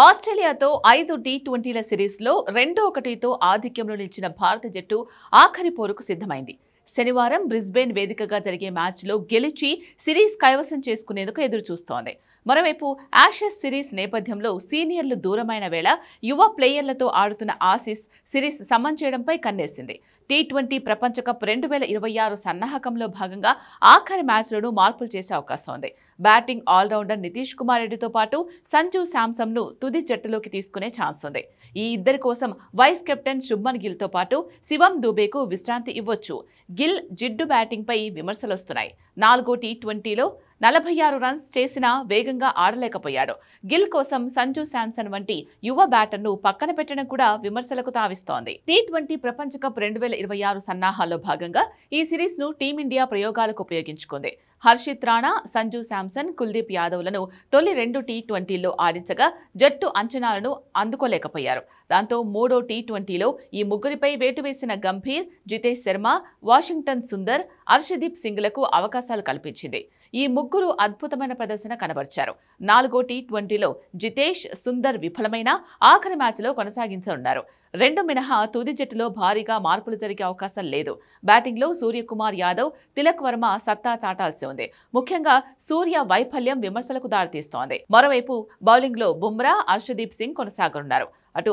ఆస్ట్రేలియాతో 5 టీ20ల సిరీస్లో 2-1తో ఆధిక్యంలో నిలిచిన భారత జట్టు ఆఖరి పోరుకు సిద్ధమైంది. శనివారం బ్రిస్బేన్ వేదికగా జరిగే మ్యాచ్లో గెలిచి సిరీస్ కైవసం చేసుకునేందుకు ఎదురుచూస్తోంది. మరోవైపు యాషెస్ సిరీస్ నేపథ్యంలో సీనియర్లు దూరమైన వేళ యువ ప్లేయర్లతో ఆడుతున్న ఆసీస్ సిరీస్ సమం చేయడంపై కన్నేసింది. టీ20 ప్రపంచ కప్ 2026 సన్నాహకంలో భాగంగా ఆఖరి మ్యాచ్లను మార్పులు చేసే అవకాశం ఉంది. బ్యాటింగ్ ఆల్రౌండర్ నితీష్ కుమార్ రెడ్డితో పాటు సంజు శాంసన్ను తుది జట్టులోకి తీసుకునే ఛాన్స్ ఉంది. ఈ ఇద్దరి కోసం వైస్ కెప్టెన్ శుభ్మన్ గిల్తో పాటు శివం దూబేకు విశ్రాంతి ఇవ్వొచ్చు. గిల్ జిడ్డు బ్యాటింగ్పై విమర్శలొస్తున్నాయి. 4వ టీ20లో 46 రన్స్ చేసినా వేగంగా ఆడలేకపోయాడు. గిల్ కోసం సంజు శాంసన్ వంటి యువ బ్యాటర్ను పక్కన పెట్టడం కూడా విమర్శలకు తావిస్తోంది. టీ20 ప్రపంచ కప్ 2026 సన్నాహాల్లో భాగంగా ఈ సిరీస్ను టీమిండియా ప్రయోగాలకు ఉపయోగించుకుంది. హర్షిత్ రాణా, సంజు శాంసన్, కుల్దీప్ యాదవ్లను తొలి 2 టీ20ల్లో ఆడించగా జట్టు అంచనాలను అందుకోలేకపోయారు. దాంతో 3వ టీ20లో ఈ ముగ్గురిపై వేటు వేసిన గంభీర్, జితేష్ శర్మ, వాషింగ్టన్ సుందర్, అర్షదీప్ సింగ్లకు అవకాశాలు కల్పించింది. ఈ ముగ్గురు అద్భుతమైన ప్రదర్శన కనబర్చారు. 4వ టీ20లో జితేష్, సుందర్ విఫలమైన ఆఖరి మ్యాచ్లో కొనసాగించనున్నారు. 2 మినహా తుది జట్టులో భారీగా మార్పులు జరిగే అవకాశం లేదు. బ్యాటింగ్లో సూర్యకుమార్ యాదవ్, తిలక్ వర్మ సత్తా చాటాల్సి ఉంది. ముఖ్యంగా సూర్య వైఫల్యం విమర్శలకు దారితీస్తోంది. మరోవైపు బౌలింగ్లో బుమ్రా, అర్షదీప్ సింగ్ కొనసాగనున్నారు. అటు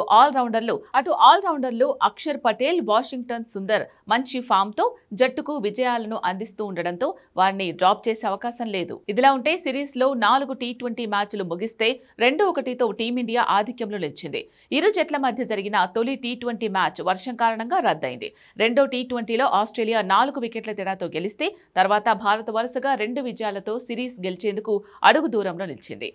ఆల్రౌండర్లు అక్షర్ పటేల్, వాషింగ్టన్ సుందర్ మంచి ఫామ్తో జట్టుకు విజయాలను అందిస్తూ ఉండడంతో వారిని డ్రాప్ చేసే అవకాశం లేదు. ఇదిలా ఉంటే సిరీస్లో 4 టీ20 మ్యాచ్లు ముగిస్తే 2-1తో టీమిండియా ఆధిక్యంలో నిలిచింది. ఇరు జట్ల మధ్య జరిగిన తొలి టీ20 మ్యాచ్ వర్షం కారణంగా రద్దయింది. 2వ టీ20లో ఆస్ట్రేలియా 4 వికెట్ల తేడాతో గెలిస్తే తర్వాత భారత్ వరుసగా 2 విజయాలతో సిరీస్ గెలిచేందుకు అడుగు దూరంలో నిలిచింది.